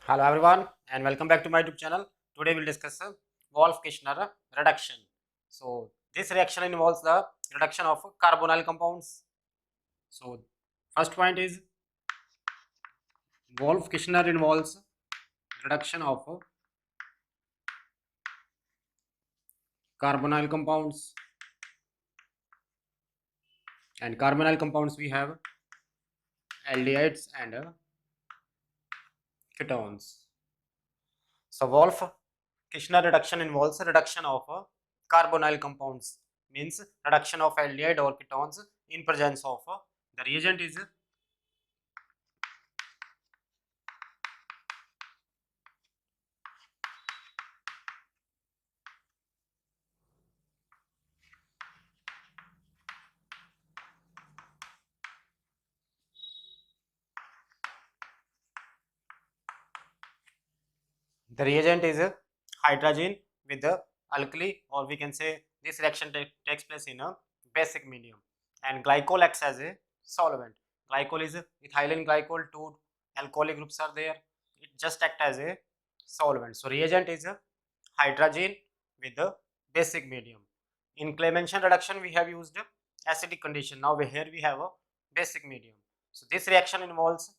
Hello everyone and welcome back to my YouTube channel. Today we'll discuss Wolff-Kishner reduction. So this reaction involves the reduction of carbonyl compounds. So first point is Wolff-Kishner involves reduction of carbonyl compounds, and carbonyl compounds we have aldehydes and ketones. So Wolff-Kishner reduction involves reduction of carbonyl compounds, means reduction of aldehyde or ketones in presence of the reagent is the reagent is hydrogen with the alkali, or we can say this reaction takes place in a basic medium, and glycol acts as a solvent. Glycol is ethylene glycol, two alcoholic groups are there, it just act as a solvent. So reagent is hydrogen with the basic medium. In Clemenson reduction we have used acidic condition. Now here we have a basic medium. So this reaction involves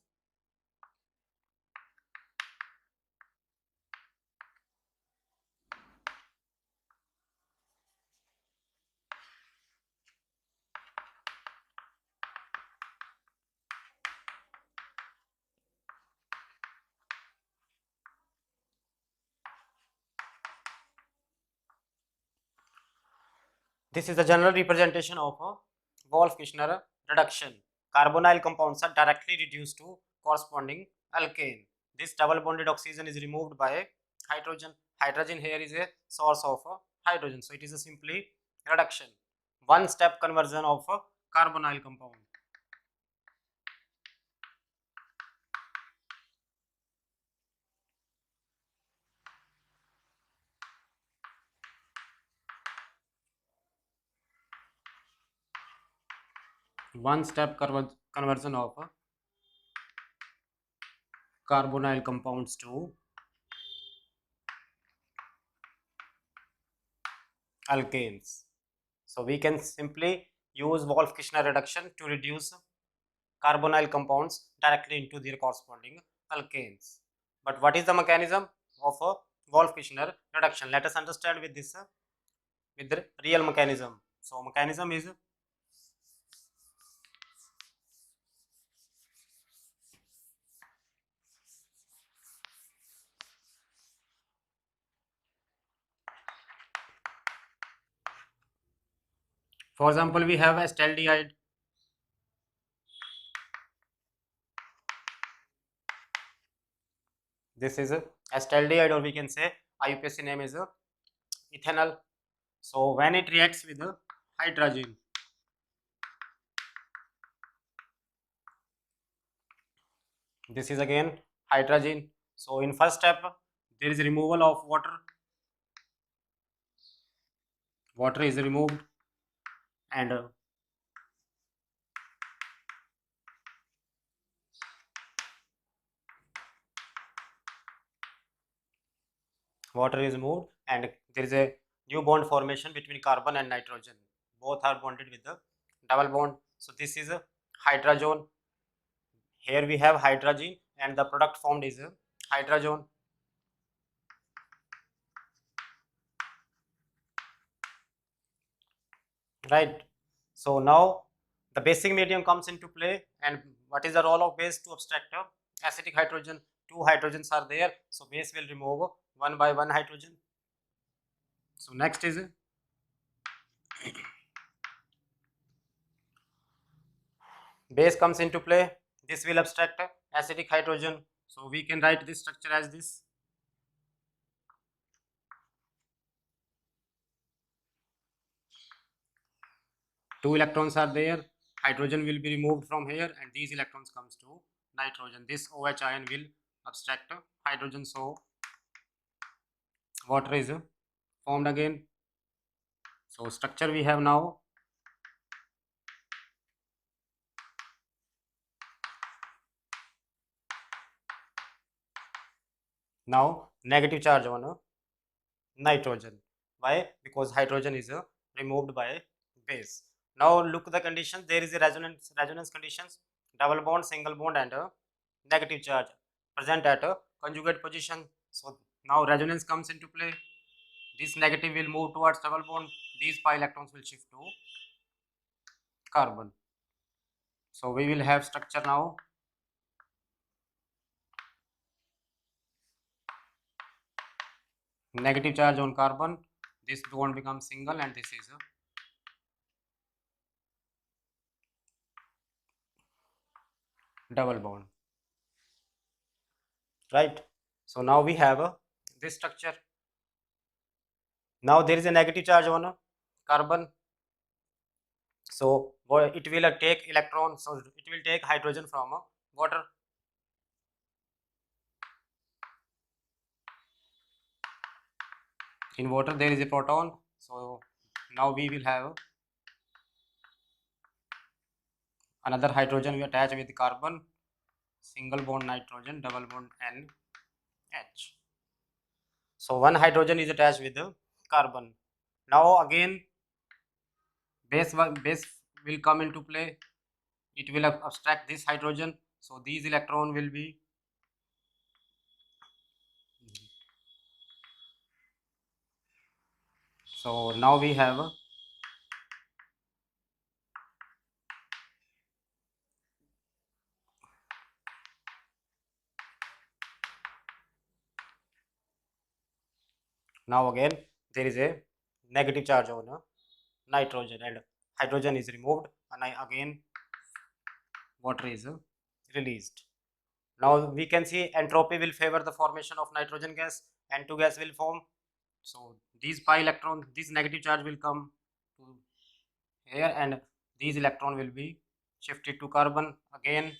this is the general representation of a Wolff-Kishner reduction. Carbonyl compounds are directly reduced to corresponding alkane. This double bonded oxygen is removed by hydrogen. Hydrogen here is a source of hydrogen, so it is a simply reduction. One step conversion of a carbonyl compound. One step conversion of carbonyl compounds to alkanes. So we can simply use Wolff-Kishner reduction to reduce carbonyl compounds directly into their corresponding alkanes. But what is the mechanism of a Wolff-Kishner reduction? Let us understand with this with the real mechanism. So mechanism is, for example, we have acetaldehyde. This is acetaldehyde, or we can say IUPAC name is ethanol. So when it reacts with hydrogen, this is again hydrogen. So in first step there is removal of water. Water is removed, and water is removed, and there is a new bond formation between carbon and nitrogen. Both are bonded with the double bond. So this is a hydrazone. Here we have hydrogen, and the product formed is a hydrazone. Right. So now the basic medium comes into play, and what is the role of base to abstract acidic hydrogen? Two hydrogens are there, so base will remove one by one hydrogen. So next is base comes into play. This will abstract acidic hydrogen. So we can write this structure as this. Two electrons are there. Hydrogen will be removed from here, and these electrons comes to nitrogen. This OH ion will abstract hydrogen. So water is formed again. So structure we have now. Now negative charge on nitrogen. Why? Because hydrogen is removed by base. Now look the conditions. There is a resonance conditions, double bond, single bond, and negative charge present at a conjugate position. So now resonance comes into play. This negative will move towards double bond. These pi electrons will shift to carbon. So we will have structure now. Negative charge on carbon. This bond becomes single, and this is a double bond. Right. So now we have this structure. Now there is a negative charge on carbon. So it will take electron. So it will take hydrogen from water. In water there is a proton. So now we will have another hydrogen we attach with carbon, single bond nitrogen, double bond NH. So one hydrogen is attached with the carbon. Now again base will come into play. It will abstract this hydrogen. So these electron will be so now we have now again there is a negative charge on nitrogen, and hydrogen is removed, and again water is released. Now we can see entropy will favor the formation of nitrogen gas, N2 gas will form. So these pi electron, this negative charge will come to here, and these electron will be shifted to carbon again.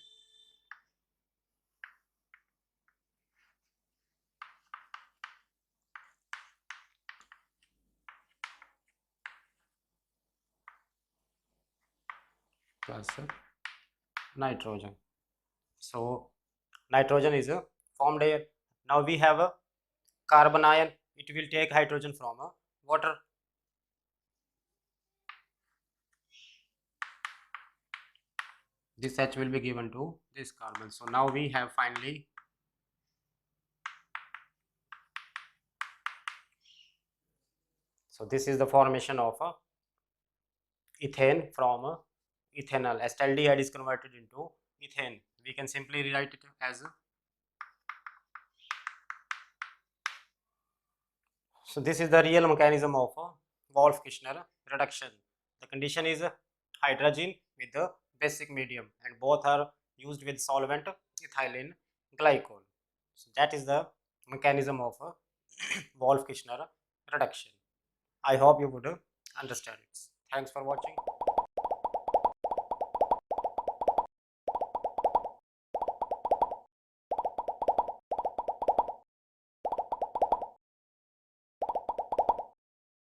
Plus nitrogen. So nitrogen is formed here. Now we have a carbon ion. It will take hydrogen from water. This H will be given to this carbon. So now we have finally so this is the formation of ethane from ethanol. Acetaldehyde is converted into ethane. We can simply rewrite it as so this is the real mechanism of Wolff-Kishner reduction. The condition is hydrogen with the basic medium, and both are used with solvent ethylene glycol. So that is the mechanism of Wolff-Kishner reduction. I hope you would understand it. Thanks for watching.